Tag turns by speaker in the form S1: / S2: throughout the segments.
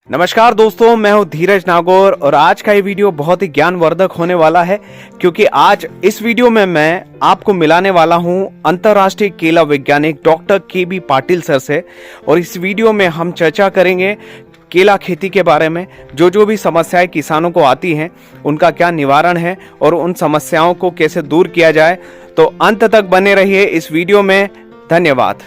S1: नमस्कार दोस्तों, मैं हूं धीरज नागौर और आज का ये वीडियो बहुत ही ज्ञानवर्धक होने वाला है क्योंकि आज इस वीडियो में मैं आपको मिलाने वाला हूं अंतर्राष्ट्रीय केला वैज्ञानिक डॉक्टर के.बी. पाटिल सर से। और इस वीडियो में हम चर्चा करेंगे केला खेती के बारे में। जो भी समस्याएं किसानों को आती हैं उनका क्या निवारण है और उन समस्याओं को कैसे दूर किया जाए। तो अंत तक बने रहिए इस वीडियो में। धन्यवाद।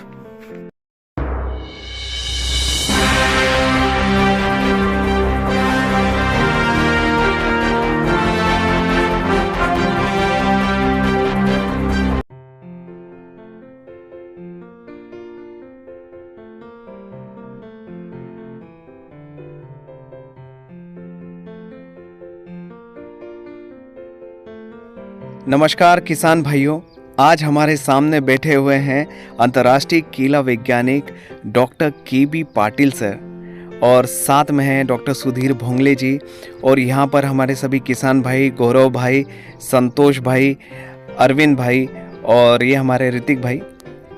S1: नमस्कार किसान भाइयों, आज हमारे सामने बैठे हुए हैं अंतर्राष्ट्रीय केला वैज्ञानिक डॉक्टर के.बी. पाटिल सर और साथ में हैं डॉक्टर सुधीर भोंगले जी। और यहाँ पर हमारे सभी किसान भाई, गौरव भाई, संतोष भाई, अरविंद भाई और ये हमारे ऋतिक भाई।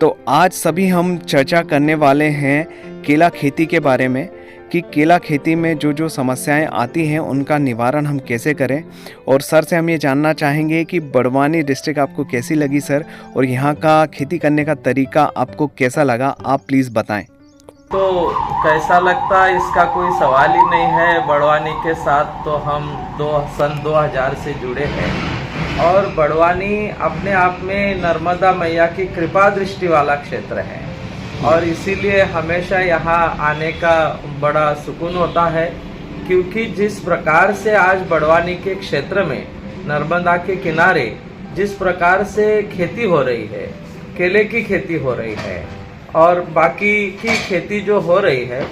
S1: तो आज सभी हम चर्चा करने वाले हैं केला खेती के बारे में कि केला खेती में जो समस्याएं आती हैं उनका निवारण हम कैसे करें। और सर से हम ये जानना चाहेंगे कि बड़वानी डिस्ट्रिक्ट आपको कैसी लगी सर, और यहाँ का खेती करने का तरीका आपको कैसा लगा, आप प्लीज़ बताएं।
S2: तो कैसा लगता इसका कोई सवाल ही नहीं है। बड़वानी के साथ तो हम सन 2000 से जुड़े हैं और बड़वानी अपने आप में नर्मदा मैया की कृपा दृष्टि वाला क्षेत्र है और इसीलिए हमेशा यहाँ आने का बड़ा सुकून होता है, क्योंकि जिस प्रकार से आज बड़वानी के क्षेत्र में नर्मदा के किनारे जिस प्रकार से खेती हो रही है, केले की खेती हो रही है और बाकी की खेती जो हो रही है,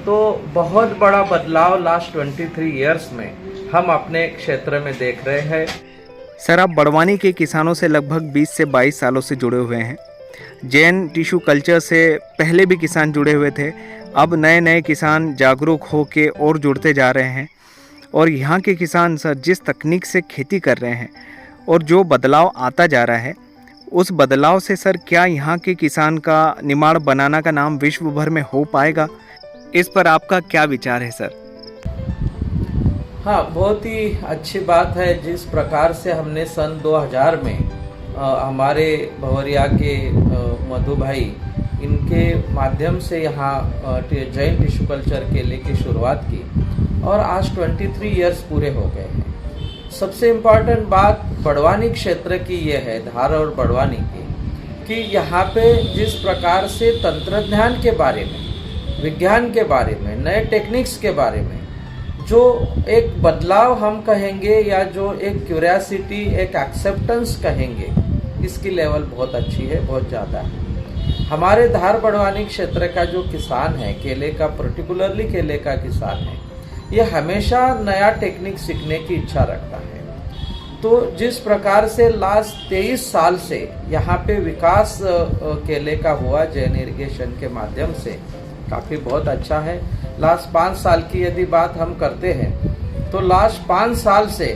S2: तो बहुत बड़ा बदलाव लास्ट 23 इयर्स में हम अपने क्षेत्र में देख रहे हैं।
S1: सर, आप बड़वानी के किसानों से लगभग 20 से 22 सालों से जुड़े हुए हैं। जैन टिश्यू कल्चर से पहले भी किसान जुड़े हुए थे, अब नए नए किसान जागरूक हो के और जुड़ते जा रहे हैं। और यहाँ के किसान सर जिस तकनीक से खेती कर रहे हैं और जो बदलाव आता जा रहा है, उस बदलाव से सर क्या यहाँ के किसान का निमाड़ बनाना का नाम विश्व भर में हो पाएगा? इस पर आपका क्या विचार है सर?
S2: हाँ, बहुत ही अच्छी बात है। जिस प्रकार से हमने सन 2000 में हमारे भवरिया के मधु भाई इनके माध्यम से यहाँ जैन टिश्यू कल्चर केले की शुरुआत की और आज 23 इयर्स पूरे हो गए हैं। सबसे इम्पॉर्टेंट बात बड़वानी क्षेत्र की ये है, धार और बड़वानी की, कि यहाँ पे जिस प्रकार से तंत्रज्ञान के बारे में, विज्ञान के बारे में, नए टेक्निक्स के बारे में जो एक बदलाव हम कहेंगे या जो एक क्यूरियोसिटी, एक एक्सेप्टेंस कहेंगे, इसकी लेवल बहुत अच्छी है, बहुत ज़्यादा है। हमारे धार बड़वानी क्षेत्र का जो किसान है, केले का, पर्टिकुलरली केले का किसान है, ये हमेशा नया टेक्निक सीखने की इच्छा रखता है। तो जिस प्रकार से लास्ट 23 साल से यहाँ पे विकास केले का हुआ जैन इरिगेशन के माध्यम से, काफ़ी बहुत अच्छा है। लास्ट 5 साल की यदि बात हम करते हैं तो लास्ट 5 साल से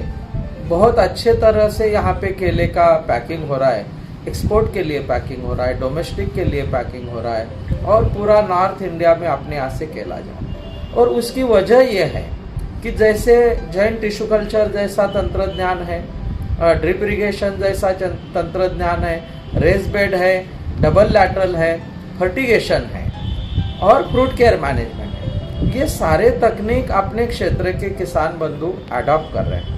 S2: बहुत अच्छे तरह से यहाँ पे केले का पैकिंग हो रहा है, एक्सपोर्ट के लिए पैकिंग हो रहा है, डोमेस्टिक के लिए पैकिंग हो रहा है और पूरा नॉर्थ इंडिया में अपने यहाँ से केला जाए। और उसकी वजह यह है कि जैसे जैन टिश्यू कल्चर जैसा तंत्रज्ञान है, ड्रिप इरिगेशन जैसा तंत्रज्ञान है, रेस बेड है, डबल लैटरल है, फर्टिगेशन है और फ्रूट केयर मैनेजमेंट है, ये सारे तकनीक अपने क्षेत्र के किसान बंधु अडॉप्ट कर रहे हैं।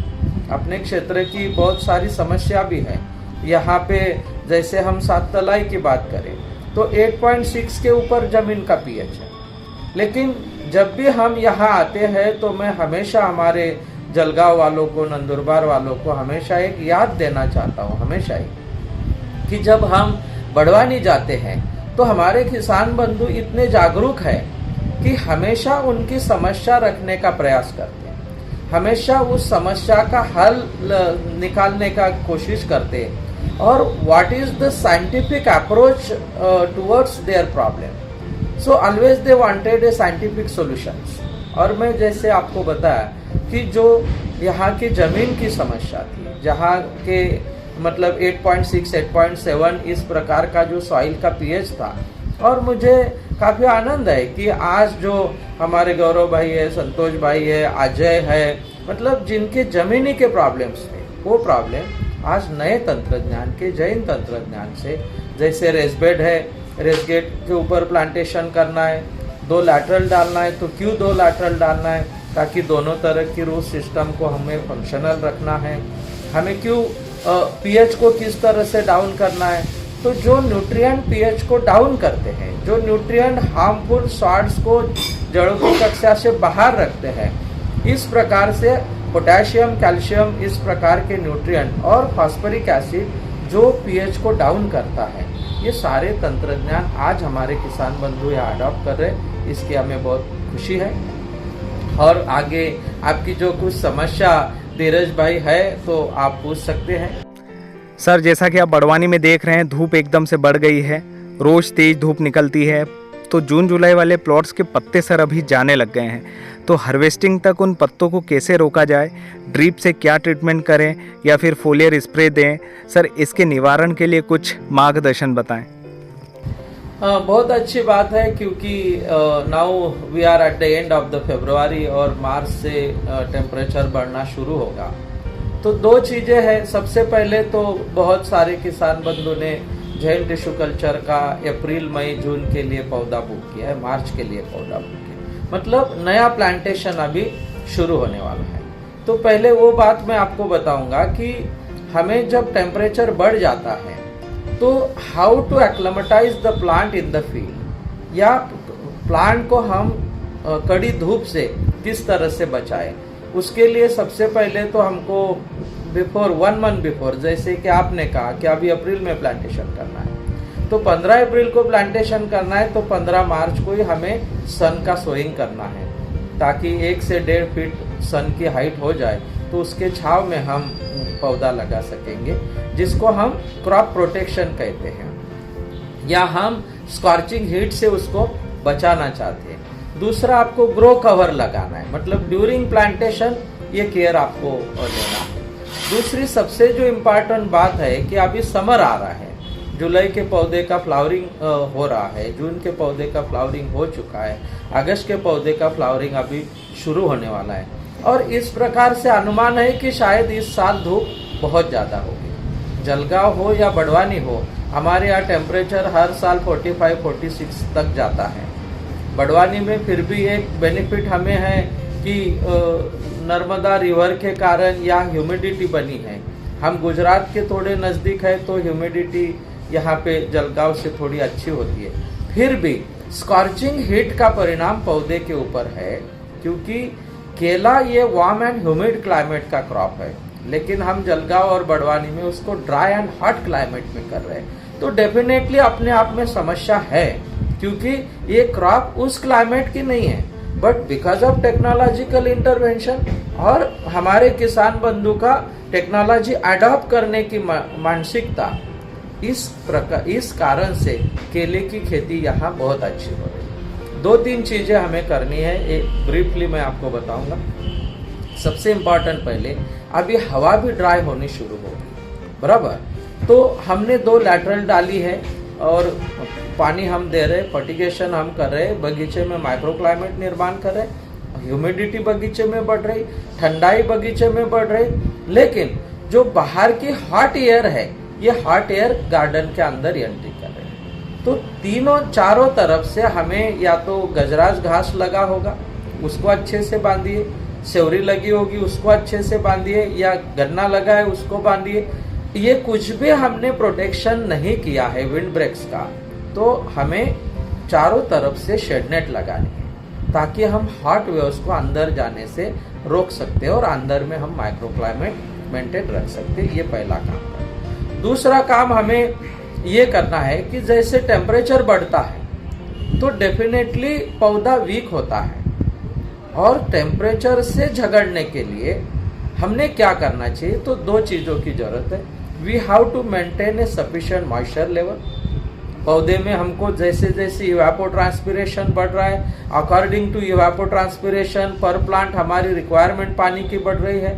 S2: अपने क्षेत्र की बहुत सारी समस्या भी है। यहाँ पे जैसे हम सात तलाई की बात करें तो 8.6 के ऊपर जमीन का पीएच है, लेकिन जब भी हम यहाँ आते हैं तो मैं हमेशा हमारे जलगांव वालों को, नंदुरबार वालों को हमेशा एक याद देना चाहता हूँ, हमेशा ही, कि जब हम बड़वानी जाते हैं तो हमारे किसान बंधु इतने जागरूक है कि हमेशा उनकी समस्या रखने का प्रयास करते हैं, हमेशा उस समस्या का हल निकालने का कोशिश करते हैं और what is the scientific approach towards their problem. So always they wanted A scientific solutions. और मैं जैसे आपको बताया कि जो यहाँ की ज़मीन की समस्या थी, जहाँ के मतलब 8.6, 8.7 इस प्रकार का जो सॉइल का पीएच था, और मुझे काफ़ी आनंद है कि आज जो हमारे गौरव भाई है, संतोष भाई है, अजय है, मतलब जिनके जमीनी के प्रॉब्लम्स थे वो प्रॉब्लम आज नए तंत्रज्ञान के, जैन तंत्रज्ञान से, जैसे रेसबेड है, रेसगेट के ऊपर प्लांटेशन करना है, 2 लैटरल डालना है तो क्यों 2 लैटरल डालना है, ताकि दोनों तरह की रूट सिस्टम को हमें फंक्शनल रखना है, हमें क्यों पीएच को किस तरह से डाउन करना है। तो जो न्यूट्रिएंट पीएच को डाउन करते हैं, जो न्यूट्रिएंट हार्मफुल सॉल्ट्स को जड़ों की कक्षा से बाहर रखते हैं, इस प्रकार से पोटेशियम, कैल्शियम, इस प्रकार के न्यूट्रिएंट और फास्फोरिक एसिड जो पीएच को डाउन करता है, ये सारे तंत्रज्ञान आज हमारे किसान बंधु यहाँ अडॉप्ट कर रहे हैं। इसकी हमें बहुत खुशी है। और आगे आपकी जो कुछ समस्या धीरज भाई है तो आप पूछ सकते हैं।
S1: सर, जैसा कि आप बड़वानी में देख रहे हैं, धूप एकदम से बढ़ गई है, रोज़ तेज़ धूप निकलती है, तो जून जुलाई वाले प्लॉट्स के पत्ते सर अभी जाने लग गए हैं। तो हार्वेस्टिंग तक उन पत्तों को कैसे रोका जाए, ड्रिप से क्या ट्रीटमेंट करें या फिर फोलियर स्प्रे दें, सर इसके निवारण के लिए कुछ मार्गदर्शन बताएं।
S2: बहुत अच्छी बात है, क्योंकि now we are at the end of the February और मार्च से टेम्परेचर बढ़ना शुरू होगा। तो 2 चीज़ें हैं। सबसे पहले तो बहुत सारे किसान बंधु ने जैन टिश्यू कल्चर का अप्रैल, मई, जून के लिए पौधा बुक किया है, मार्च के लिए पौधा बुक किया, मतलब नया प्लांटेशन अभी शुरू होने वाला है। तो पहले वो बात मैं आपको बताऊंगा कि हमें जब टेम्परेचर बढ़ जाता है तो how to acclimatize the plant in the field, या प्लांट को हम कड़ी धूप से किस तरह से बचाएं। उसके लिए सबसे पहले तो हमको बिफोर 1 मंथ बिफोर, जैसे कि आपने कहा कि अभी अप्रैल में प्लांटेशन करना है, तो 15 अप्रैल को प्लांटेशन करना है, तो 15 मार्च को ही हमें सन का सोइंग करना है, ताकि 1 से 1.5 फीट सन की हाइट हो जाए, तो उसके छाव में हम पौधा लगा सकेंगे, जिसको हम क्रॉप प्रोटेक्शन कहते हैं, या हम स्कॉर्चिंग हीट से उसको बचाना चाहते हैं। दूसरा, आपको ग्रो कवर लगाना है, मतलब ड्यूरिंग प्लांटेशन ये केयर आपको लेना है। दूसरी सबसे जो इम्पोर्टेंट बात है कि अभी समर आ रहा है, जुलाई के पौधे का फ्लावरिंग हो रहा है, जून के पौधे का फ्लावरिंग हो चुका है, अगस्त के पौधे का फ्लावरिंग अभी शुरू होने वाला है, और इस प्रकार से अनुमान है कि शायद इस साल धूप बहुत ज़्यादा होगी। जलगांव हो या बड़वानी हो, हमारे यहाँ टेम्परेचर हर साल 45-46 तक जाता है। बड़वानी में फिर भी एक बेनिफिट हमें है कि नर्मदा रिवर के कारण यहाँ ह्यूमिडिटी बनी है। हम गुजरात के थोड़े नज़दीक है तो ह्यूमिडिटी यहाँ पे जलगांव से थोड़ी अच्छी होती है। फिर भी स्कॉर्चिंग हीट का परिणाम पौधे के ऊपर है, क्योंकि केला ये वार्म एंड ह्यूमिड क्लाइमेट का क्रॉप है, लेकिन हम जलगांव और बड़वानी में उसको ड्राई एंड हॉट क्लाइमेट में कर रहे हैं। तो डेफिनेटली अपने आप में समस्या है, क्योंकि ये क्रॉप उस क्लाइमेट की नहीं है, but because of technological intervention और हमारे किसान बंधु का टेक्नोलॉजी अडॉप्ट करने की मानसिकता, इस कारण से केले की खेती यहाँ बहुत अच्छी हो रही है। 2-3 चीजें हमें करनी है, एक ब्रीफली मैं आपको बताऊंगा। सबसे इम्पोर्टेंट, पहले अभी हवा भी ड्राई होनी शुरू होगी, बराबर, तो हमने 2 लैटरल डाली है और पानी हम दे रहे, फर्टिगेशन हम कर रहे, बगीचे में माइक्रो क्लाइमेट निर्माण कर रहे, ह्यूमिडिटी बगीचे में बढ़ रही, ठंडाई बगीचे में बढ़ रही, लेकिन जो बाहर की हॉट एयर है, ये हॉट एयर गार्डन के अंदर एंट्री कर रहे हैं। तो चारों तरफ से हमें या तो गजराज घास लगा होगा, उसको अच्छे से बांधिए, सेवरी लगी होगी उसको अच्छे से बांधिए, या गन्ना लगा है उसको बांधिए। ये कुछ भी हमने प्रोटेक्शन नहीं किया है विंड ब्रेक्स का, तो हमें चारों तरफ से शेड नेट लगानी है, ताकि हम हॉट वेव्स को अंदर जाने से रोक सकते हैं और अंदर में हम माइक्रो क्लाइमेट मेंटेन रख सकते हैं। ये पहला काम है। दूसरा काम हमें ये करना है कि जैसे टेम्परेचर बढ़ता है तो डेफिनेटली पौधा वीक होता है, और टेम्परेचर से झगड़ने के लिए हमने क्या करना चाहिए, तो 2 चीज़ों की जरूरत है। We have to maintain a sufficient moisture level. पौधे में हमको जैसे जैसे इवापोट्रांसपिरेशन बढ़ रहा है, अकॉर्डिंग टू इवापोट्रांसपिरेशन पर प्लांट हमारी रिक्वायरमेंट पानी की बढ़ रही है।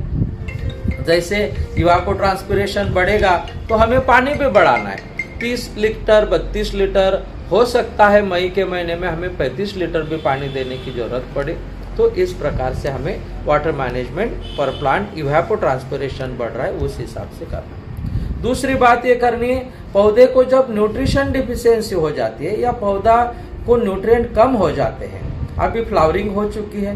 S2: जैसे इवापोट्रांसपिरेशन बढ़ेगा तो हमें पानी भी बढ़ाना है, 30 लीटर 32 लीटर हो सकता है मई के महीने में हमें 35 लीटर भी पानी देने की ज़रूरत पड़े। तो इस प्रकार से हमें वाटर मैनेजमेंट पर प्लांट इवेपोट्रांसपिरेशन बढ़ रहा है उस हिसाब से करना है। दूसरी बात ये करनी है, पौधे को जब न्यूट्रिशन डिफिशियंसी हो जाती है या पौधा को न्यूट्रिएंट कम हो जाते हैं, अभी फ्लावरिंग हो चुकी है,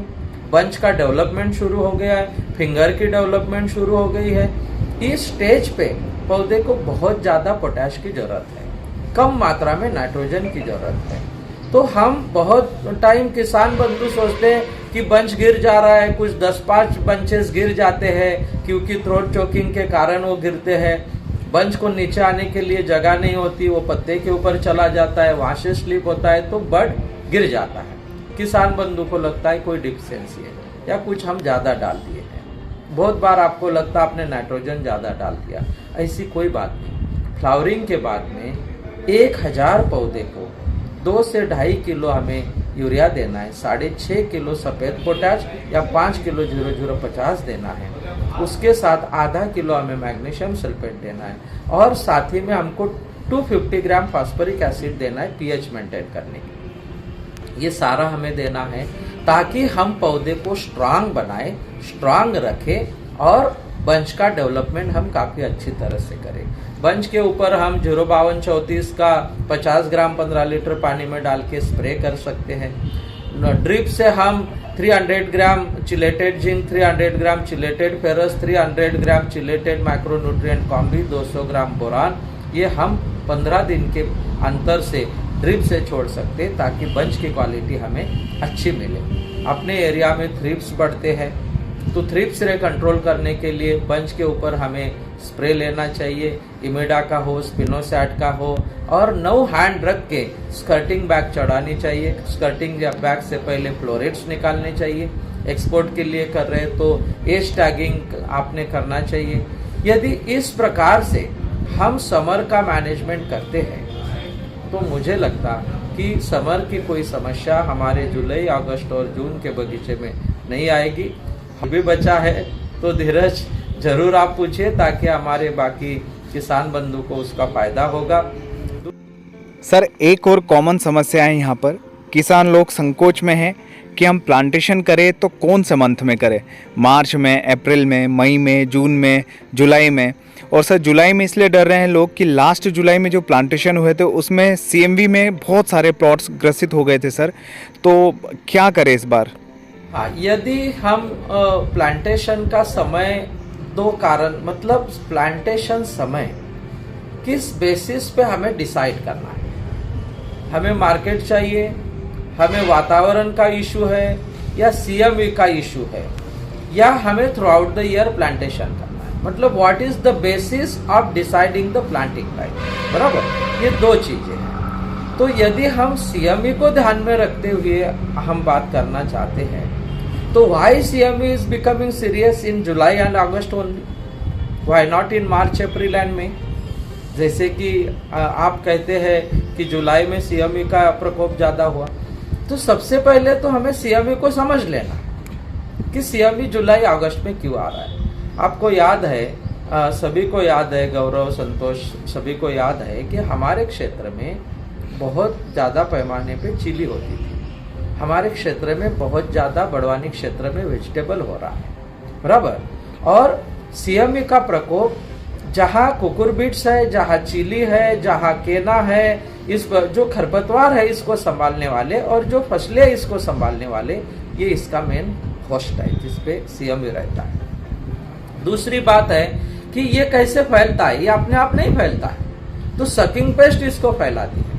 S2: बंच का डेवलपमेंट शुरू हो गया है, फिंगर की डेवलपमेंट शुरू हो गई है, इस स्टेज पे पौधे को बहुत ज़्यादा पोटैश की ज़रूरत है, कम मात्रा में नाइट्रोजन की ज़रूरत है। तो हम बहुत टाइम किसान बंधु सोचते हैं कि बंच गिर जा रहा है, कुछ 10-5 बंचेस गिर जाते हैं क्योंकि थ्रोट चोकिंग के कारण वो गिरते हैं, बंच को नीचे आने के लिए जगह नहीं होती, वो पत्ते के ऊपर चला जाता है, वहाँ से स्लिप होता है तो बड गिर जाता है। किसान बंधु को लगता है कोई डिफिशियंसी है या कुछ हम ज़्यादा डाल दिए हैं। बहुत बार आपको लगता है आपने नाइट्रोजन ज़्यादा डाल दिया, ऐसी कोई बात नहीं। फ्लावरिंग के बाद में 1000 पौधे को 2 से 2.5 किलो हमें यूरिया देना है, 6.5 किलो सफ़ेद पोटाश या 5 किलो 0050 देना है, उसके साथ आधा किलो हमें मैग्नीशियम सल्फेट देना है और साथ ही में हमको 250 ग्राम फास्फोरिक एसिड देना है पीएच मेंटेन करने के लिए। ये सारा हमें देना है ताकि हम पौधे को स्ट्रांग बनाए, स्ट्रांग रखें और बंच का डेवलपमेंट हम काफ़ी अच्छी तरह से करें। बंच के ऊपर हम 05234 का 50 ग्राम 15 लीटर पानी में डाल के स्प्रे कर सकते हैं। ड्रिप से हम 300 ग्राम चिलेटेड जिंक, 300 ग्राम चिलेटेड फेरस, 300 ग्राम चिलेटेड माइक्रोन्यूट्रिएंट कॉम्बी, 200 ग्राम बोरान, ये हम 15 दिन के अंतर से ड्रिप से छोड़ सकते हैं ताकि बंच की क्वालिटी हमें अच्छी मिले। अपने एरिया में थ्रिप्स बढ़ते हैं तो थ्रिप्स रे कंट्रोल करने के लिए बंच के ऊपर हमें स्प्रे लेना चाहिए, इमेडा का हो, स्पिनोसैट का हो, और 9 हैंड रख के स्कर्टिंग बैग चढ़ानी चाहिए। स्कर्टिंग बैग से पहले फ्लोरेट्स निकालने चाहिए। एक्सपोर्ट के लिए कर रहे तो एज टैगिंग आपने करना चाहिए। यदि इस प्रकार से हम समर का मैनेजमेंट करते हैं तो मुझे लगता कि समर की कोई समस्या हमारे जुलाई, अगस्त और जून के बगीचे में नहीं आएगी। अभी बचा है तो धीरज जरूर आप पूछिए ताकि हमारे बाकी किसान बंधु को उसका फायदा होगा।
S1: सर, एक और कॉमन समस्या है यहाँ पर, किसान लोग संकोच में हैं कि हम प्लांटेशन करें तो कौन से मंथ में करें, मार्च में, अप्रैल में, मई में, जून में, जुलाई में। और सर जुलाई में इसलिए डर रहे हैं लोग कि लास्ट जुलाई में जो प्लांटेशन हुए थे उसमें सीएमवी में बहुत सारे प्लॉट्स ग्रसित हो गए थे सर, तो क्या करें इस बार?
S2: हाँ, यदि हम प्लांटेशन का समय, 2 कारण, मतलब प्लांटेशन समय किस बेसिस पे हमें डिसाइड करना है। हमें मार्केट चाहिए, हमें वातावरण का इशू है, या सीएमवी का इशू है, या हमें through out the year plantation करना है। मतलब what is the basis of deciding the planting time, बराबर, ये 2 चीजें हैं। तो यदि हम सीएमवी को ध्यान में रखते हुए हम बात करना चाहते हैं तो why CMV is becoming serious in July and August only, why not in March, April and May. जैसे कि आप कहते हैं कि जुलाई में सीएमवी का प्रकोप ज़्यादा हुआ, तो सबसे पहले तो हमें सीएमवी को समझ लेना कि सीएमवी जुलाई अगस्त में क्यों आ रहा है। आपको याद है, सभी को याद है, गौरव, संतोष, सभी को याद है कि हमारे क्षेत्र में बहुत ज़्यादा पैमाने पे चिली होती थी। हमारे क्षेत्र में बहुत ज़्यादा बड़वानी क्षेत्र में वेजिटेबल हो रहा है, बराबर। और सीएमवी का प्रकोप जहाँ कुकुरबिट्स है, जहाँ चिली है, जहाँ केना है, इस जो खरपतवार है इसको संभालने वाले और जो फसलें इसको संभालने वाले, ये इसका मेन होस्ट है जिसपे सीएमवी रहता है। दूसरी बात है कि ये कैसे फैलता है, ये अपने आप नहीं फैलता है, तो सकिंग पेस्ट इसको फैलाती है।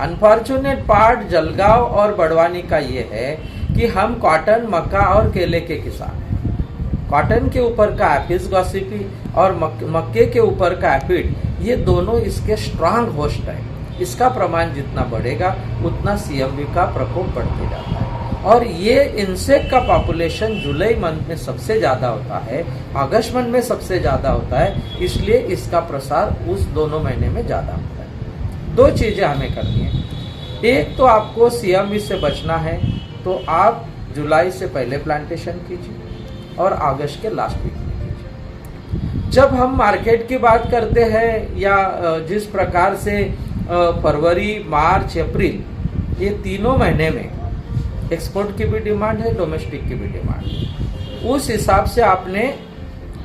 S2: अनफॉर्चुनेट पार्ट जलगांव और बड़वानी का ये है कि हम कॉटन, मक्का और केले के किसान हैं। कॉटन के ऊपर का एफिस गॉसिपी और मक्के के ऊपर का एफिड, ये दोनों इसके स्ट्रांग होस्ट है। इसका प्रमाण जितना बढ़ेगा उतना सीएमवी का प्रकोप बढ़ते जाता है। और ये इंसेक्ट का पॉपुलेशन जुलाई मंथ में सबसे ज़्यादा होता है, अगस्त मंथ में सबसे ज़्यादा होता है, इसलिए इसका प्रसार उस दोनों महीने में ज़्यादा होता है। 2 चीज़ें हमें करनी है। एक तो आपको सीएमवी से बचना है तो आप जुलाई से पहले प्लांटेशन कीजिए और अगस्त के लास्ट वीक में कीजिए। जब हम मार्केट की बात करते हैं या जिस प्रकार से फरवरी, मार्च, अप्रैल ये तीनों महीने में एक्सपोर्ट की भी डिमांड है, डोमेस्टिक की भी डिमांड है, उस हिसाब से आपने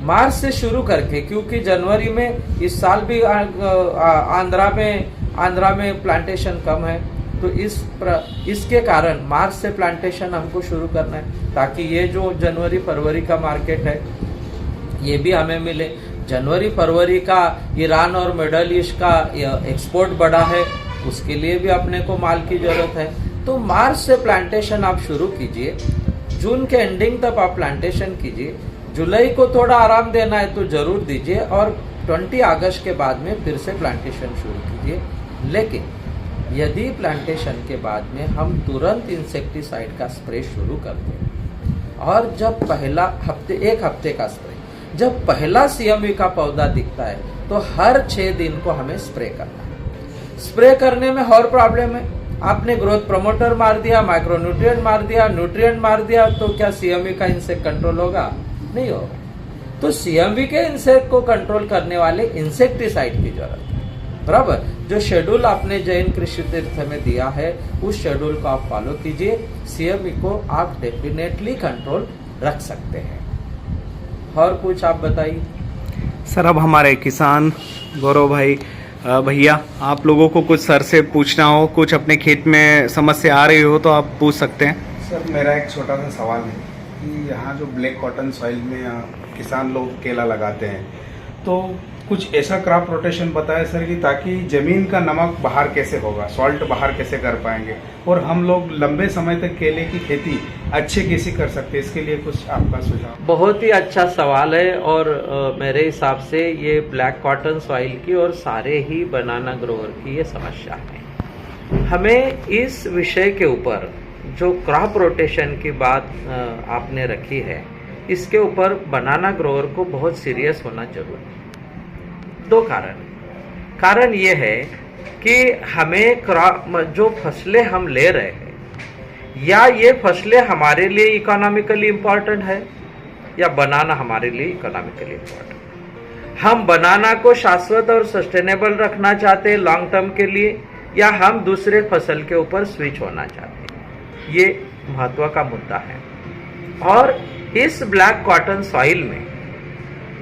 S2: मार्च से शुरू करके, क्योंकि जनवरी में इस साल भी आंध्रा में प्लांटेशन कम है, तो इसके कारण मार्च से प्लांटेशन हमको शुरू करना है ताकि ये जो जनवरी फरवरी का मार्केट है ये भी हमें मिले। जनवरी फरवरी का ईरान और मिडल ईस्ट का एक्सपोर्ट बढ़ा है, उसके लिए भी अपने को माल की जरूरत है। तो मार्च से प्लांटेशन आप शुरू कीजिए, जून के एंडिंग तक आप प्लांटेशन कीजिए, जुलाई को थोड़ा आराम देना है तो जरूर दीजिए और 20 अगस्त के बाद में फिर से प्लांटेशन शुरू कीजिए। लेकिन यदि प्लांटेशन के बाद में हम तुरंत इंसेक्टिसाइड का स्प्रे शुरू करते हैं और जब एक हफ्ते का स्प्रे, जब पहला सीएमवी का पौधा दिखता है तो हर 6 दिन को हमें स्प्रे करना है। स्प्रे करने में और प्रॉब्लम है, आपने ग्रोथ प्रमोटर मार दिया, माइक्रोन्यूट्रिएंट मार दिया, न्यूट्रिएंट मार दिया, तो क्या सीएमवी का इंसेक्ट कंट्रोल होगा? नहीं होगा। तो सीएमवी के इंसेक्ट को कंट्रोल करने वाले इंसेक्टिसाइड की जरूरत है, बराबर। जो शेड्यूल आपने जैन कृषि तीर्थ में दिया है उस शेड्यूल को आप फॉलो कीजिए, सीएमवी को आप डेफिनेटली कंट्रोल रख सकते हैं। और कुछ आप बताइए
S1: सर। अब हमारे किसान गौरव भाई भैया, आप लोगों को कुछ सर से पूछना हो, कुछ अपने खेत में समस्या आ रही हो तो आप पूछ सकते हैं।
S3: सर मेरा एक छोटा सा सवाल है कि यहाँ जो ब्लैक कॉटन सॉइल में किसान लोग केला लगाते हैं, तो कुछ ऐसा क्रॉप रोटेशन बताए सर कि ताकि ज़मीन का नमक बाहर कैसे होगा, सॉल्ट बाहर कैसे कर पाएंगे और हम लोग लंबे समय तक केले की खेती अच्छे कैसे कर सकते हैं, इसके लिए कुछ आपका सुझाव।
S2: बहुत ही अच्छा सवाल है और मेरे हिसाब से ये ब्लैक कॉटन सॉइल की और सारे ही बनाना ग्रोवर की ये समस्या है। हमें इस विषय के ऊपर जो क्रॉप रोटेशन की बात आपने रखी है, इसके ऊपर बनाना ग्रोवर को बहुत सीरियस होना जरूरी है। 2 कारण ये है कि हमें जो फसलें हम ले रहे हैं या ये फसलें हमारे लिए इकोनॉमिकली इम्पोर्टेंट है या बनाना हमारे लिए इकोनॉमिकली इम्पोर्टेंट। हम बनाना को शाश्वत और सस्टेनेबल रखना चाहते हैं लॉन्ग टर्म के लिए, या हम दूसरे फसल के ऊपर स्विच होना चाहते हैं, ये महत्व का मुद्दा है। और इस ब्लैक कॉटन सॉइल में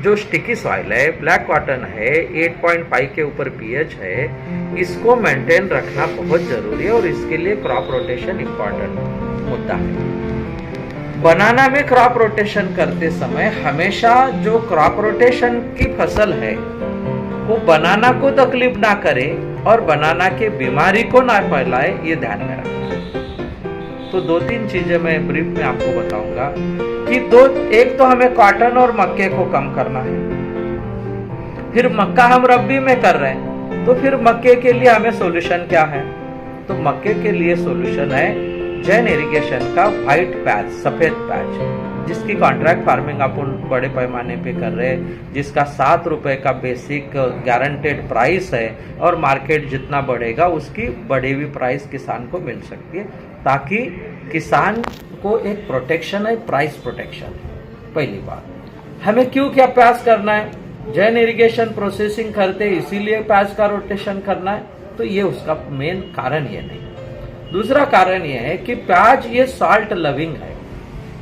S2: जो स्टिकी सॉइल है, ब्लैक कॉटन है, 8.5 के ऊपर पीएच है, इसको मेंटेन रखना बहुत जरूरी है और इसके लिए क्रॉप रोटेशन इम्पोर्टेंट मुद्दा है। बनाना में क्रॉप रोटेशन करते समय हमेशा जो क्रॉप रोटेशन की फसल है वो बनाना को तकलीफ ना करे और बनाना के बीमारी को ना फैलाए, ये ध्यान में रखें। तो 2-3 चीजें मैं ब्रीफ में आपको बताऊंगा कि एक तो हमें कॉटन और मक्के को कम करना है। फिर मक्का हम रबी में कर रहे हैं, तो फिर मक्के के लिए हमें सॉल्यूशन क्या है? तो मक्के के लिए सॉल्यूशन है जैन इरिगेशन का व्हाइट पैच, सफेद पैच, जिसकी कॉन्ट्रैक्ट फार्मिंग अपन बड़े पैमाने पे कर रहे हैं, जिसका 7 रुपए का बेसिक गारंटेड प्राइस है और मार्केट जितना बढ़ेगा उसकी बढ़ी हुई प्राइस किसान को मिल सकती है, ताकि किसान को एक प्रोटेक्शन है, प्राइस प्रोटेक्शन। पहली बात, हमें क्यों क्या प्याज करना है? जैन इरिगेशन प्रोसेसिंग करते इसीलिए प्याज का रोटेशन करना है, तो ये उसका मेन कारण ये नहीं। दूसरा कारण ये है कि प्याज ये सॉल्ट लविंग है,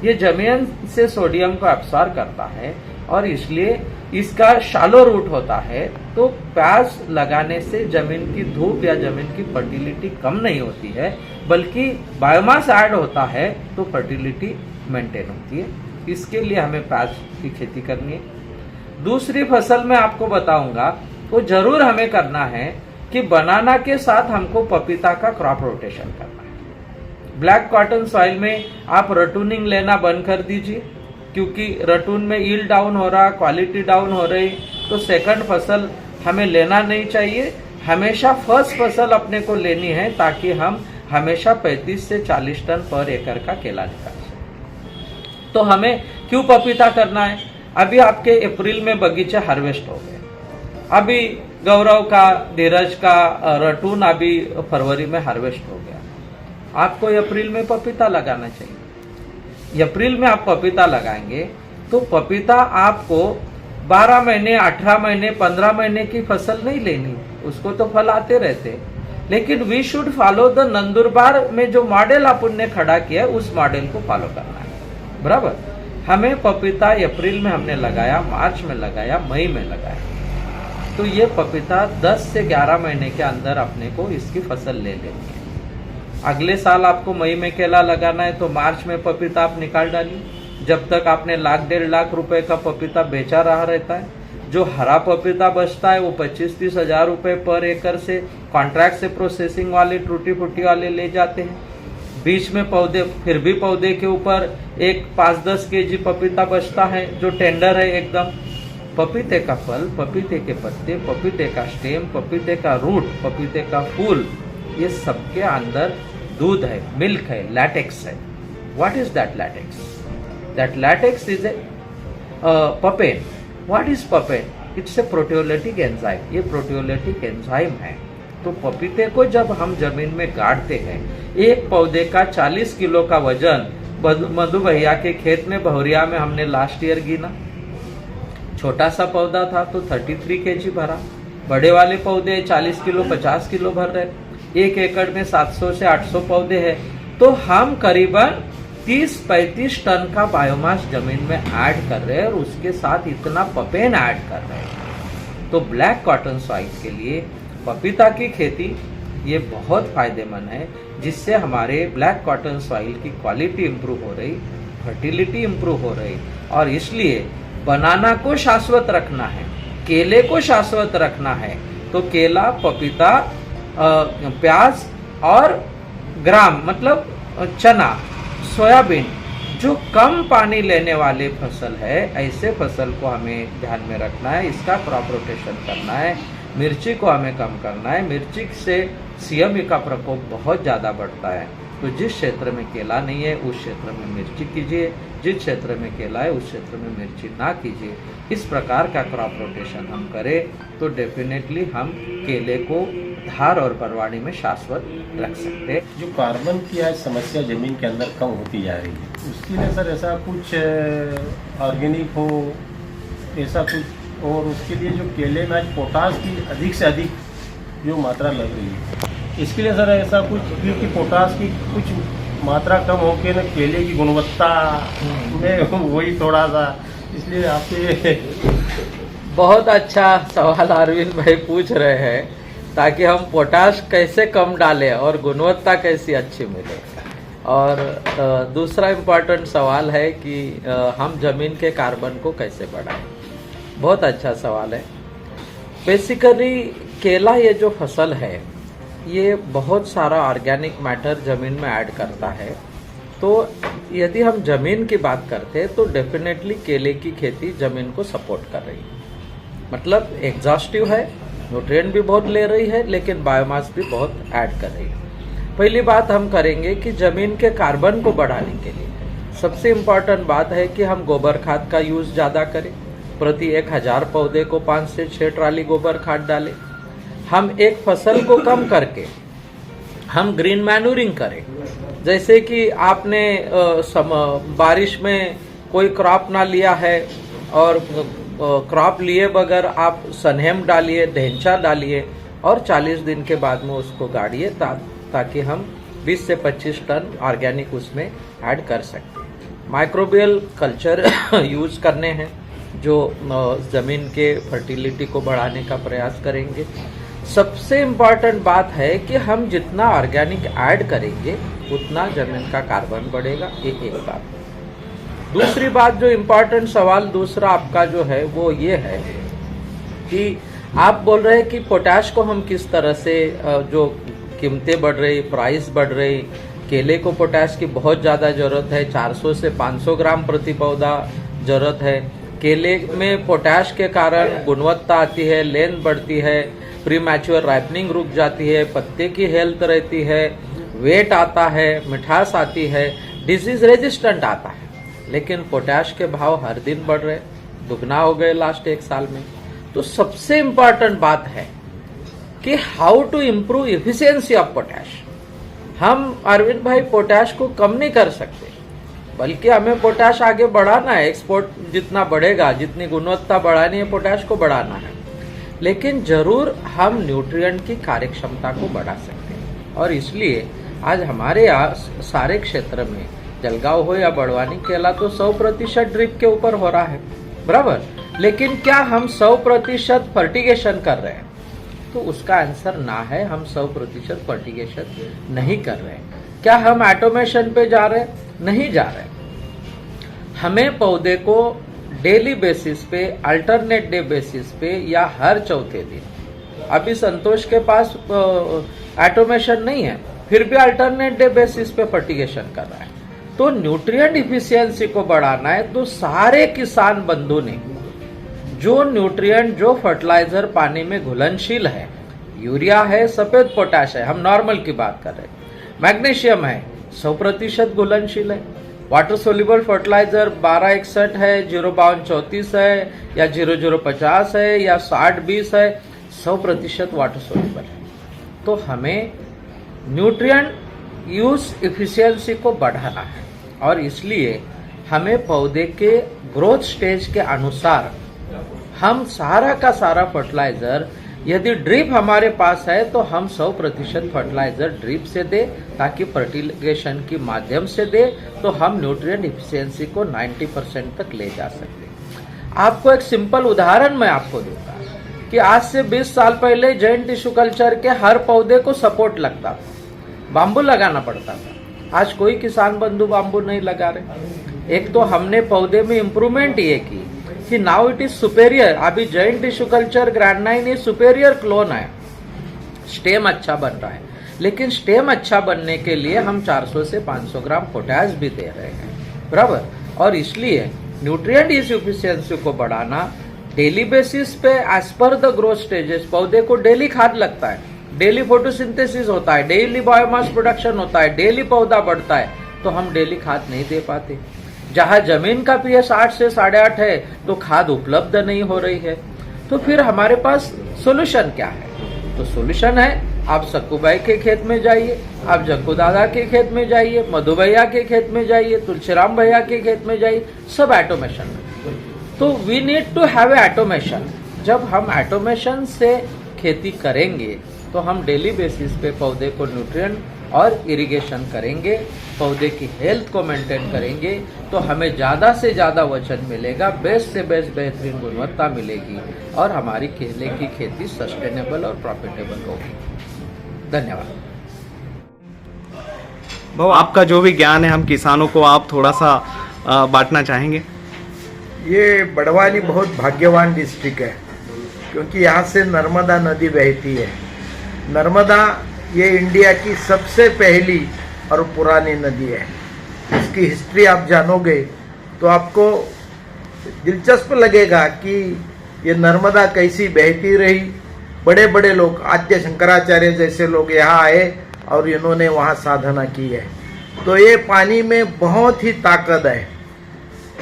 S2: ये जमीन से सोडियम को एब्सॉर्ब करता है और इसलिए इसका शैलो रूट होता है, तो प्याज लगाने से जमीन की धूप या जमीन की फर्टिलिटी कम नहीं होती है, बल्कि बायोमास ऐड होता है तो फर्टिलिटी मेंटेन होती है। इसके लिए हमें प्याज की खेती करनी है। दूसरी फसल में आपको बताऊंगा वो जरूर हमें करना है कि बनाना के साथ हमको पपीता का क्रॉप रोटेशन करना है। ब्लैक कॉटन सॉइल में आप रटूनिंग लेना बंद कर दीजिए, क्योंकि रटून में यील्ड डाउन हो रहा, क्वालिटी डाउन हो रही, तो सेकंड फसल हमें लेना नहीं चाहिए। हमेशा फर्स्ट फसल अपने को लेनी है ताकि हम हमेशा 35 से 40 टन पर एकड़ का केला निकाल सकें। तो हमें क्यों पपीता करना है? अभी आपके अप्रैल में बगीचे हार्वेस्ट हो गए, अभी गौरव का, धीरज का रटून अभी फरवरी में हार्वेस्ट हो गया। आपको अप्रैल में पपीता लगाना चाहिए। अप्रैल में आप पपीता लगाएंगे तो पपीता आपको 12 महीने, 18 महीने, 15 महीने की फसल नहीं लेनी, उसको तो फल आते रहते। लेकिन we should follow the Nandurbar में जो मॉडल अपन ने खड़ा किया उस मॉडल को फॉलो करना है, बराबर। हमें पपीता अप्रैल में हमने लगाया, मार्च में लगाया, मई में लगाया, तो ये पपीता 10 से 11 महीने के अंदर अपने को इसकी फसल ले लेनी है। अगले साल आपको मई में केला लगाना है तो मार्च में पपीता आप निकाल डालिए। जब तक आपने 1 लाख 1.5 लाख रुपए का पपीता बेचा रहा रहता है, जो हरा पपीता बचता है वो 25-30 हजार रुपए पर एकड़ से कॉन्ट्रैक्ट से प्रोसेसिंग वाले, टूटी फूटी वाले ले जाते हैं। बीच में पौधे, फिर भी पौधे के ऊपर एक 5-10 केजी पपीता बचता है जो टेंडर है एकदम। पपीते का फल, पपीते के पत्ते, पपीते का स्टेम, पपीते का रूट, पपीते का फूल, ये सबके अंदर दूध है, मिल्क है, लैटेक्स है। What is that latex? That latex is a papain. What is papain? It's a proteolytic enzyme. ये प्रोटियोलिटिक एंजाइम है। तो पपीते को जब हम जमीन में गाड़ते हैं, एक पौधे का 40 किलो का वजन मधु भैया के खेत में भौरिया में हमने लास्ट ईयर गिना। छोटा सा पौधा था तो 33 केजी भरा, बड़े वाले पौधे 40 किलो 50 किलो भर रहे। 1 एकड़ में 700 से 800 पौधे हैं, तो हम करीबन 30-35 टन का बायोमास जमीन में ऐड कर रहे हैं और उसके साथ इतना पपेन ऐड कर रहे हैं। तो ब्लैक कॉटन सॉइल के लिए पपीता की खेती ये बहुत फायदेमंद है, जिससे हमारे ब्लैक कॉटन सॉइल की क्वालिटी इंप्रूव हो रही, फर्टिलिटी इंप्रूव हो रही। और इसलिए बनाना को शाश्वत रखना है, केले को शाश्वत रखना है, तो केला, पपीता, प्याज और ग्राम मतलब चना, सोयाबीन, जो कम पानी लेने वाले फसल है, ऐसे फसल को हमें ध्यान में रखना है। इसका क्रॉप रोटेशन करना है। मिर्ची को हमें कम करना है। मिर्ची से CME का प्रकोप बहुत ज़्यादा बढ़ता है। तो जिस क्षेत्र में केला नहीं है उस क्षेत्र में मिर्ची कीजिए, जिस क्षेत्र में केला है उस क्षेत्र में मिर्ची ना कीजिए। इस प्रकार का क्रॉप रोटेशन हम करें तो डेफिनेटली हम केले को धार और बरवाड़ी में शाश्वत रख सकते हैं।
S4: जो कार्बन की आज समस्या जमीन के अंदर कम होती जा रही है, उसके लिए सर ऐसा कुछ ऑर्गेनिक हो, ऐसा कुछ, और उसके लिए जो केले में आज पोटास की अधिक से अधिक जो मात्रा लग रही है, इसके लिए सर ऐसा कुछ, क्योंकि पोटास की कुछ मात्रा कम होकर न केले की गुणवत्ता में वही थोड़ा सा, इसलिए आपसे
S2: बहुत अच्छा सवाल अरविंद भाई पूछ रहे हैं, ताकि हम पोटाश कैसे कम डालें और गुणवत्ता कैसी अच्छी मिले। और दूसरा इम्पोर्टेंट सवाल है कि हम जमीन के कार्बन को कैसे बढ़ाएं। बहुत अच्छा सवाल है। बेसिकली केला ये जो फसल है ये बहुत सारा ऑर्गेनिक मैटर जमीन में ऐड करता है। तो यदि हम जमीन की बात करते हैं तो डेफिनेटली केले की खेती जमीन को सपोर्ट कर रही है, मतलब एग्जॉस्टिव है, न्यूट्रिएंट भी बहुत ले रही है, लेकिन बायोमास भी बहुत ऐड कर रही है। पहली बात हम करेंगे कि जमीन के कार्बन को बढ़ाने के लिए सबसे इम्पोर्टेंट बात है कि हम गोबर खाद का यूज ज़्यादा करें। प्रति 1000 पौधे को 5 से 6 ट्राली गोबर खाद डालें। हम एक फसल को कम करके हम ग्रीन मैन्यूरिंग करें। जैसे कि आपने बारिश में कोई क्रॉप ना लिया है और क्रॉप लिए बगैर आप सनहेम डालिए, ढेंचा डालिए और 40 दिन के बाद में उसको गाड़िए, ताकि हम 20 से 25 टन ऑर्गेनिक उसमें ऐड कर सकते हैं। माइक्रोबियल कल्चर यूज करने हैं जो ज़मीन के फर्टिलिटी को बढ़ाने का प्रयास करेंगे। सबसे इम्पॉर्टेंट बात है कि हम जितना ऑर्गेनिक ऐड करेंगे उतना जमीन का कार्बन बढ़ेगा। एक बात। दूसरी बात जो इम्पोर्टेंट सवाल दूसरा आपका जो है वो ये है कि आप बोल रहे हैं कि पोटैश को हम किस तरह से, जो कीमतें बढ़ रही, प्राइस बढ़ रही, केले को पोटैश की बहुत ज़्यादा ज़रूरत है, 400 से 500 ग्राम प्रति पौधा ज़रूरत है। केले में पोटैश के कारण गुणवत्ता आती है, लेंथ बढ़ती है, प्री मैच्योर राइपनिंग रुक जाती है, पत्ते की हेल्थ रहती है, वेट आता है, मिठास आती है, डिजीज रेजिस्टेंट आता है। लेकिन पोटैश के भाव हर दिन बढ़ रहे, दुगना हो गए लास्ट 1 साल में। तो सबसे इम्पॉर्टेंट बात है कि how to improve efficiency of potash. हम अरविंद भाई पोटैश को कम नहीं कर सकते, बल्कि हमें पोटाश आगे बढ़ाना है। एक्सपोर्ट जितना बढ़ेगा, जितनी गुणवत्ता बढ़ानी है, पोटाश को बढ़ाना है। लेकिन जरूर हम न्यूट्रिएंट की कार्यक्षमता को बढ़ा सकते हैं, और इसलिए आज हमारे यहाँ सारे क्षेत्र में, जलगांव हो या बड़वानी, केला तो 100% ड्रिप के ऊपर हो रहा है, बराबर। लेकिन क्या हम 100% फर्टिगेशन कर रहे हैं? तो उसका आंसर ना है, हम 100% फर्टिगेशन नहीं कर रहे हैं। क्या हम ऑटोमेशन पे जा रहे हैं? नहीं जा रहे। हमें पौधे को डेली बेसिस पे, अल्टरनेट डे बेसिस पे या हर चौथे दिन, अभी संतोष के पास ऑटोमेशन नहीं है, फिर भी अल्टरनेट डे बेसिस पे फर्टिगेशन कर रहा है। तो न्यूट्रिएंट इफिशियंसी को बढ़ाना है तो सारे किसान बंधु ने जो न्यूट्रिएंट, जो फर्टिलाइजर पानी में घुलनशील है, यूरिया है, सफेद पोटाश है, हम नॉर्मल की बात कर रहे हैं, मैग्नीशियम है, 100% घुलनशील है, वाटर सोल्यूबल फर्टिलाइजर 1261 है, 05234 है, या 0050 है, या 6020 है, 100% वाटर सोल्यूबल है। तो हमें न्यूट्रिएंट यूज इफिशियंसी को बढ़ाना है, और इसलिए हमें पौधे के ग्रोथ स्टेज के अनुसार हम सारा का सारा फर्टिलाइजर, यदि ड्रिप हमारे पास है तो हम 100% फर्टिलाइजर ड्रिप से दे, ताकि फर्टिगेशन के माध्यम से दे, तो हम न्यूट्रिएंट इफिशियंसी को 90% तक ले जा सकते हैं। आपको एक सिंपल उदाहरण मैं आपको दूंगा कि आज से 20 साल पहले जैन टिश्यू कल्चर के हर पौधे को सपोर्ट लगता था, बाम्बू लगाना पड़ता था। आज कोई किसान बंधु बाम्बू नहीं लगा रहे। एक तो हमने पौधे में इंप्रूवमेंट ये की कि नाउ इट इज सुपेरियर। अभी जैन टिश्यू कल्चर ग्रैंड9 ये सुपेरियर क्लोन है, स्टेम अच्छा बन रहा है। लेकिन स्टेम अच्छा बनने के लिए हम 400 से 500 ग्राम पोटाश भी दे रहे हैं, बराबर। और इसलिए न्यूट्रिएंट इफिशियंसी को बढ़ाना डेली बेसिस पे, as per the growth stages, पौधे को डेली खाद लगता है, डेली फोटोसिंथेसिस होता है, डेली बायोमास प्रोडक्शन होता है, डेली पौधा बढ़ता है, तो हम डेली खाद नहीं दे पाते। जहां जमीन का पीएच 8 से 8.5 है तो खाद उपलब्ध नहीं हो रही है। तो फिर हमारे पास सोल्यूशन क्या है? तो सोल्यूशन है, आप सक्कू भाई के खेत में जाइए, आप जक्कू दादा के खेत में जाइए, मधु भैया के खेत में जाइए, तुलसीराम भैया के खेत में जाइए, सब ऑटोमेशन में। तो we need to have a automation. जब हम ऑटोमेशन से खेती करेंगे तो हम डेली बेसिस पे पौधे को न्यूट्रिएंट और इरिगेशन करेंगे, पौधे की हेल्थ को मेंटेन करेंगे, तो हमें ज़्यादा से ज़्यादा वजन मिलेगा, बेस्ट से बेस्ट बेहतरीन गुणवत्ता मिलेगी, और हमारी केले की खेती सस्टेनेबल और प्रॉफिटेबल होगी। धन्यवाद।
S1: भाऊ, आपका जो भी ज्ञान है हम किसानों को आप थोड़ा सा बांटना चाहेंगे?
S5: ये बड़वानी बहुत भाग्यवान डिस्ट्रिक्ट है, क्योंकि यहाँ से नर्मदा नदी बहती है। नर्मदा ये इंडिया की सबसे पहली और पुरानी नदी है। इसकी हिस्ट्री आप जानोगे तो आपको दिलचस्प लगेगा कि ये नर्मदा कैसी बहती रही। बड़े बड़े लोग, आद्य शंकराचार्य जैसे लोग यहाँ आए और इन्होंने वहाँ साधना की है। तो ये पानी में बहुत ही ताकत है।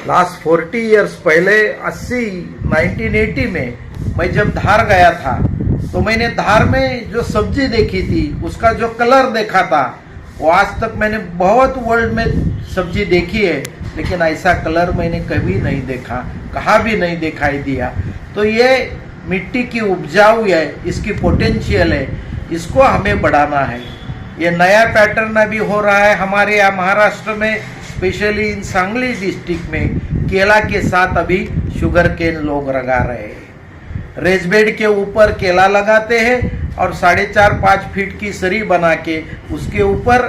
S5: लास्ट 40 इयर्स पहले 1980 में मैं जब धार गया था तो मैंने धार में जो सब्जी देखी थी, उसका जो कलर देखा था, वो आज तक मैंने बहुत वर्ल्ड में सब्जी देखी है, लेकिन ऐसा कलर मैंने कभी नहीं देखा, कहाँ भी नहीं दिखाई दिया। तो ये मिट्टी की उपजाऊ है, इसकी पोटेंशियल है, इसको हमें बढ़ाना है। ये नया पैटर्न अभी हो रहा है हमारे यहाँ महाराष्ट्र में, स्पेशली इन सांगली डिस्ट्रिक्ट में केला के साथ अभी शुगर केन लोग लगा रहे हैं। रेज बेड के ऊपर केला लगाते हैं और 4.5-5 फीट की सरी बना के उसके ऊपर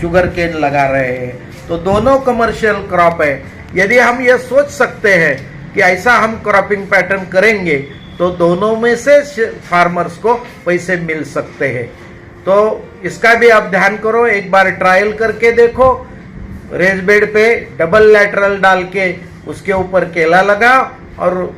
S5: शुगर केन लगा रहे हैं। तो दोनों कमर्शियल क्रॉप है। यदि हम ये सोच सकते हैं कि ऐसा हम क्रॉपिंग पैटर्न करेंगे तो दोनों में से फार्मर्स को पैसे मिल सकते हैं। तो इसका भी आप ध्यान करो, एक बार ट्रायल करके देखो। रेज बेड पे डबल लैटरल डाल के उसके ऊपर केला लगाओ और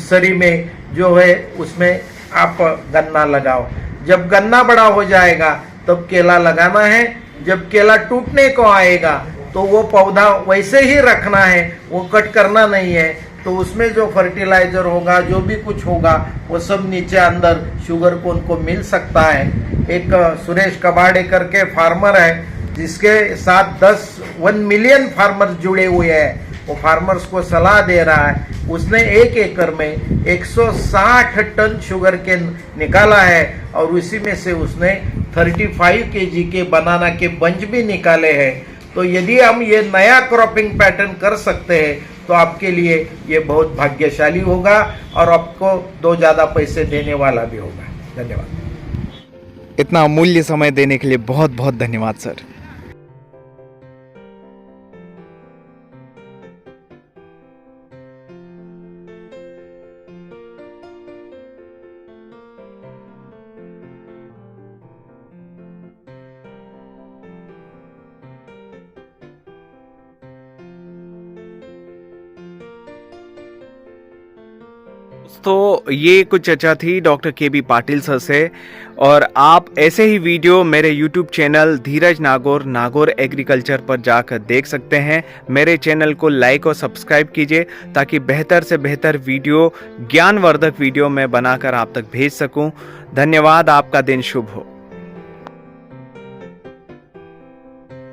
S5: सरी में जो है उसमें आप गन्ना लगाओ। जब गन्ना बड़ा हो जाएगा तब केला लगाना है। जब केला टूटने को आएगा तो वो पौधा वैसे ही रखना है, वो कट करना नहीं है। तो उसमें जो फर्टिलाइजर होगा, जो भी कुछ होगा, वो सब नीचे अंदर शुगर कोन को मिल सकता है। एक सुरेश कबाड़े करके फार्मर है, जिसके साथ 1 मिलियन फार्मर्स जुड़े हुए हैं, वो फार्मर्स को सलाह दे रहा है। उसने 1 एकड़ में 160 टन शुगर केन निकाला है और उसी में से उसने 35 केजी के बनाना के बंच भी निकाले हैं। तो यदि हम ये नया क्रॉपिंग पैटर्न कर सकते हैं तो आपके लिए ये बहुत भाग्यशाली होगा और आपको 2 ज़्यादा पैसे देने वाला भी होगा। धन्यवाद।
S1: इतना अमूल्य समय देने के लिए बहुत बहुत धन्यवाद सर। तो ये कुछ चर्चा थी डॉक्टर केबी पाटिल सर से। और आप ऐसे ही वीडियो मेरे YouTube चैनल धीरज नागौर नागौर एग्रीकल्चर पर जाकर देख सकते हैं। मेरे चैनल को लाइक और सब्सक्राइब कीजिए ताकि बेहतर से बेहतर वीडियो, ज्ञानवर्धक वीडियो मैं बनाकर आप तक भेज सकूं। धन्यवाद। आपका दिन शुभ हो।